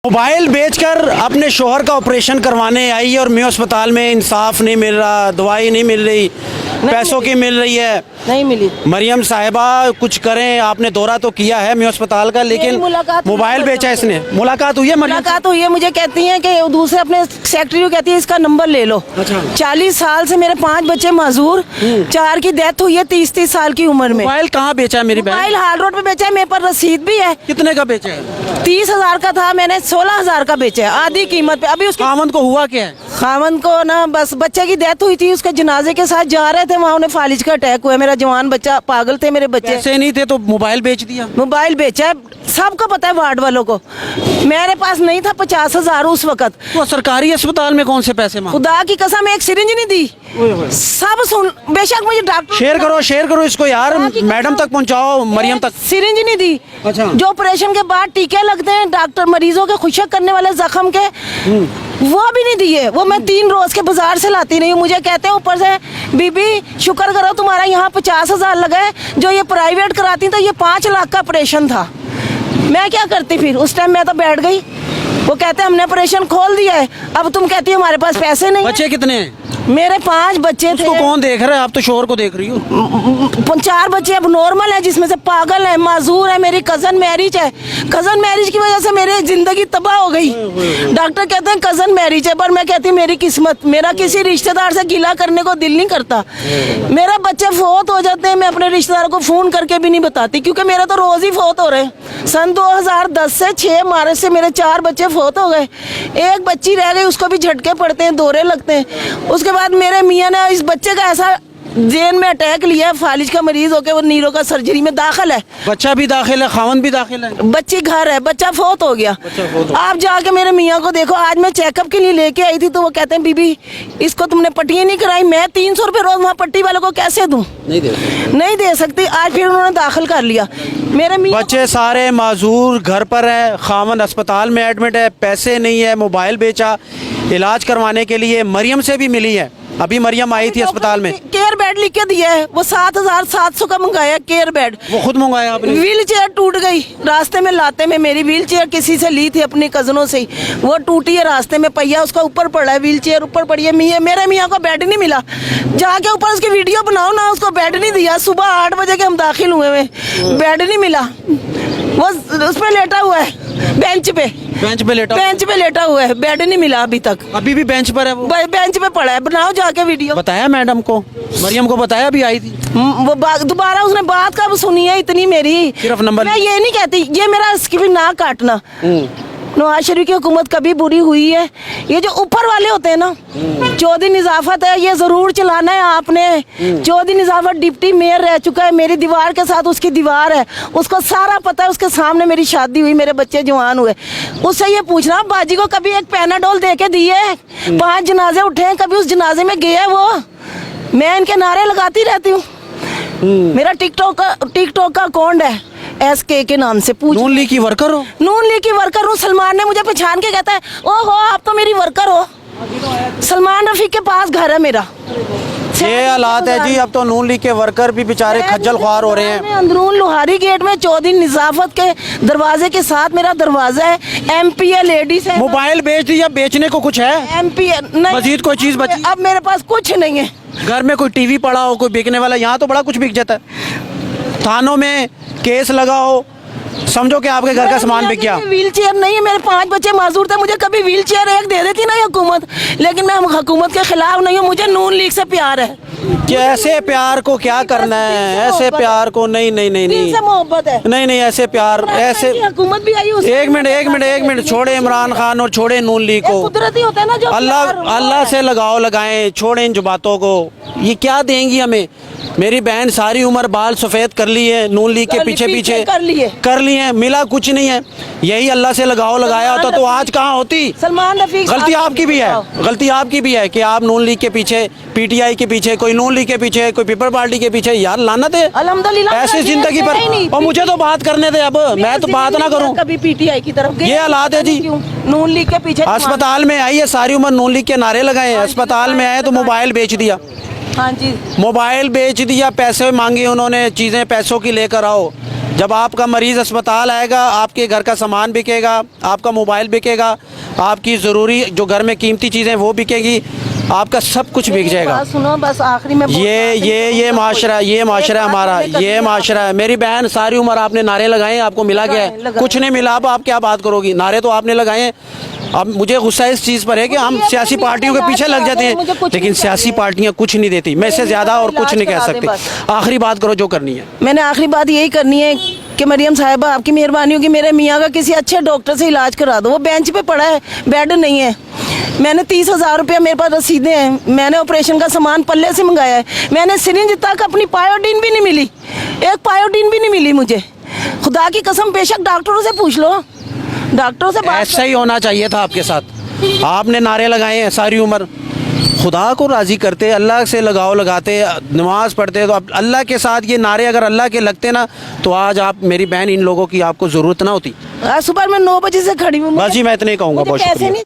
Mobile बेचकर अपने शोहर का ऑपरेशन करवाने आई और मियां अस्पताल में इंसाफ नहीं मिल रहा, दवाई नहीं मिल रही, पैसों की मिल रही है, नहीं मिली। मरियम साहिबा कुछ करें। आपने दौरा तो किया है मियां अस्पताल का, लेकिन मोबाइल बेचा इसने। मुलाकात हुई है मरियम? मुलाकात हुई है, मुझे कहती हैं कि दूसरे अपने सेक्रेटरी को कहती है इसका नंबर ले लो। अच्छा। 40 साल से मेरे 5 बच्चे माजूर, 4 की डेथ हुई है 30-30 साल की उम्र में। मोबाइल कहाँ बेचा है मेरी बहन? मोबाइल हाल रोड पे बेचा है, मेरे पर रसीद भी है। कितने का बेचा है? 30,000 का था, मैंने 16,000 का बेचा है, आधी कीमत पे। अभी उसके खामन को हुआ क्या है? खामन को ना बस बच्चे की डेथ हुई थी, उसके जनाजे के साथ जा रहे थे, वहाँ उन्हें फालिज का अटैक हुआ। मेरा जवान बच्चा, पागल थे मेरे बच्चे। पैसे नहीं थे तो मोबाइल बेच दिया? मोबाइल बेचा है, सबको पता है वार्ड वालों को। मेरे पास नहीं था 50,000 उस वक्त। तो सरकारी अस्पताल में कौन से पैसे मांगे? खुदा की कसम एक सिरिंज नहीं दी। सब सुन, बेशक मुझे डॉक्टर शेयर करो इसको यार, मैडम तक पहुंचाओ, मरियम तक। सिरिंज नहीं दी। अच्छा। जो ऑपरेशन के बाद टीके लगते हैं डॉक्टर मरीजों के खुशक करने वाले जख्म के, वो भी नहीं दिए। वो मैं 3 रोज के बाजार से लाती नहीं हूँ। मुझे कहते हैं ऊपर से बीबी शुक्र करो तुम्हारा यहाँ 50,000 लगे, जो ये प्राइवेट कराती तो ये 5 लाख का ऑपरेशन था। मैं क्या करती फिर उस टाइम? मैं तो बैठ गई। वो कहते हैं हमने ऑपरेशन खोल दिया है, अब तुम कहती हो हमारे पास पैसे नहीं। बच्चे कितने हैं? मेरे 5 बच्चे थे। उसको कौन देख रहा है? आप तो शोहर को देख रही हो। 4 बच्चे अब नॉर्मल है, जिसमें से पागल है, माजूर है। मेरी कजन मैरिज है, कजन मैरिज की वजह से मेरी जिंदगी तबाह हो गई। डॉक्टर कहते हैं कजन मैरिज है, पर मैं कहती हूँ मेरी किस्मत। मेरा किसी रिश्तेदार से गिला करने को दिल नहीं करता। मेरे बच्चे फोत हो जाते हैं, मैं अपने रिश्तेदारों को फोन करके भी नहीं बताती, क्योंकि मेरे तो रोज ही फोत हो रहे हैं। सन 2010 से 6 मार्च से मेरे 4 बच्चे फोत हो गए। एक बच्ची रह गई, उसको भी झटके पड़ते हैं, दौरे लगते हैं। उसके बाद मेरे मियाँ ने इस बच्चे का ऐसा जेन में अटैक लिया है, फालिज का मरीज होकर वो नीरो का सर्जरी में दाखिल है। बच्चा भी दाखिल है, खावन भी दाखिल है, बच्ची घर है, बच्चा फोत हो गया। आप जाके मेरे मियाँ को देखो। आज मैं चेकअप के लिए लेके आई थी तो वो कहते हैं बीबी इसको तुमने पट्टी नहीं कराई। मैं 300 रुपये रोज वहाँ पट्टी वालों को कैसे दूँ? नहीं दे सकती। आज फिर उन्होंने दाखिल कर लिया मेरे मियाँ। बच्चे सारे माजूर, घर पर है, खावन अस्पताल में एडमिट है, पैसे नहीं है, मोबाइल बेचा इलाज करवाने के लिए। मरियम से भी मिली है, अभी मरियम आई थी अस्पताल में। केयर बेड लिख के दिया है, वो 7,700 का मंगाया केयर बेड। वो खुद मंगाया आपने? व्हील चेयर टूट गई रास्ते में लाते में। मेरी व्हील चेयर किसी से ली थी अपनी कजनों से ही, वो टूटी है रास्ते में। पहिया उसका ऊपर पड़ा है, व्हील चेयर ऊपर पड़ी है। मेरे मियाँ को बेड नहीं मिला। जाके ऊपर उसकी वीडियो बनाओ ना, उसको बेड नहीं दिया। सुबह 8 बजे के हम दाखिल हुए में, बेड नहीं मिला। वो उस पे लेटा हुआ है, बेंच पे लेटा हुआ है, बेड नहीं मिला अभी तक। अभी भी बेंच पर है वो? बेंच पे पड़ा है। बनाओ जाके वीडियो। बताया मैडम को, मरियम को बताया? अभी आई थी वो दोबारा उसने बात कब सुनी है इतनी मेरी? सिर्फ नंबर। मैं ये नहीं कहती, ये मेरा इसकी भी ना काटना। नवाज शरीफ की हुकूमत कभी बुरी हुई है? ये जो ऊपर वाले होते हैं ना, चौधरी निजाफत है, ये जरूर चलाना है आपने। चौधरी निजाफत डिप्टी मेयर रह चुका है, मेरी दीवार के साथ उसकी दीवार है, उसको सारा पता है। उसके सामने मेरी शादी हुई, मेरे बच्चे जवान हुए। उससे ये पूछना बाजी को कभी एक पैनाडोल दे के दिए? 5 जनाजे उठे हैं, कभी उस जनाजे में गया वो? मैं इनके नारे लगाती रहती हूँ। मेरा टिकटॉक का अकाउंट है SK के नाम से। पूछ, नून लीग की वर्कर हो? नून लीग की वर्कर हूँ। सलमान ने मुझे पहचान के कहता है ओहो आप तो मेरी वर्कर हो। सलमान रफीक के पास घर है मेरा। ये हालात है जी। अब तो नून लीग के वर्कर भी बेचारे खज्जल ख्वार हो रहे हैं। अंदरून लोहारी गेट में चौधरी निजाफत के दरवाजे के साथ मेरा दरवाजा है। MP है, लेडीज है। मोबाइल बेच दिया, बेचने को कुछ है? MP नहीं, मजीद कोई चीज बची? अब मेरे पास कुछ नहीं है। घर में कोई टीवी पड़ा हो, कोई बिकने वाला? यहाँ तो बड़ा कुछ बिक जाता है। थानों में केस लगाओ, समझो कि आपके घर का सामान बिक गया। व्हील चेयर नहीं है, मेरे 5 बच्चे माजूर थे। मुझे कभी व्हील चेयर एक दे देती ना हुकूमत, लेकिन मैं हुकूमत के खिलाफ नहीं हूँ। मुझे नून लीग से प्यार है। ऐसे प्यार को क्या करना है? ऐसे प्यार को नहीं से मोहब्बत है। नहीं ऐसे प्यार, ऐसे हुकूमत भी आई। एक मिनट छोड़े इमरान खान और छोड़े नून लीग को। कुदरती होता है ना जो अल्लाह से लगाएं, छोड़े इन जुबातों को। ये क्या देंगी हमें? मेरी बहन सारी उम्र बाल सफ़ेद कर ली है, नून लीग के पीछे कर लिए, मिला कुछ नहीं है। यही अल्लाह से लगाया होता तो आज कहाँ होती? सलमान रफीक। गलती आपकी भी है कि आप नून लीग के पीछे, PTI के पीछे, कोई नून लीग के पीछे, कोई पीपल पार्टी के पीछे। यार लानत है अल्हम्दुलिल्लाह ऐसी जिंदगी पर। और मुझे तो बात करने दे, अब मैं तो बात ना करूँ। कभी PTI की तरफ ये हालात है जी। नून लीग के पीछे अस्पताल में आई है, सारी उम्र नून लीग के नारे लगाए। अस्पताल में आए तो मोबाइल बेच दिया। हाँ जी, मोबाइल बेच दिया, पैसे मांगे उन्होंने, चीज़ें पैसों की लेकर आओ। जब आपका मरीज़ अस्पताल आएगा, आपके घर का सामान बिकेगा, आपका मोबाइल बिकेगा, आपकी ज़रूरी जो घर में कीमती चीज़ें वो बिकेगी, आपका सब कुछ बिक जाएगा। बात सुनो बस आखिरी में ये माशरा है हमारा, ये माशरा है। मेरी बहन सारी उम्र आपने नारे लगाए, आपको मिला क्या है? कुछ नहीं मिला। अब आप क्या बात करोगी? नारे तो आपने लगाए हैं। अब मुझे गुस्सा इस चीज़ पर है कि हम सियासी पार्टियों के पीछे लग जाते हैं, लेकिन सियासी पार्टियां कुछ नहीं देती। मैं इससे ज़्यादा और कुछ नहीं कह सकती। आखिरी बात करो जो करनी है। मैंने आखिरी बात यही करनी है कि मरियम साहिबा आपकी मेहरबानी होगी, मेरे मियाँ का किसी अच्छे डॉक्टर से इलाज करा दो। वो बेंच पे पड़ा है, बेड नहीं है। मैंने 30,000 रुपया, मेरे पास रसीदें हैं। मैंने ऑपरेशन का सामान पल्ले से मंगाया है। मैंने सिरिंज तक अपनी पायोडीन भी नहीं मिली, एक पायोडीन भी नहीं मिली मुझे। खुदा की कसम, बेशक डॉक्टरों से पूछ लो, डॉक्टरों से बात ऐसा ही होना चाहिए था आपके साथ। आपने नारे लगाए हैं सारी उम्र, खुदा को राज़ी करते, अल्लाह से लगाव लगाते, नमाज़ पढ़ते। तो अब अल्लाह के साथ ये नारे अगर अल्लाह के लगते ना, तो आज आप मेरी बहन इन लोगों की आपको ज़रूरत ना होती। आज सुबह मैं 9 बजे से खड़ी हूँ। बस जी मैं इतने ही कहूँगा। बहुत शुक्रिया।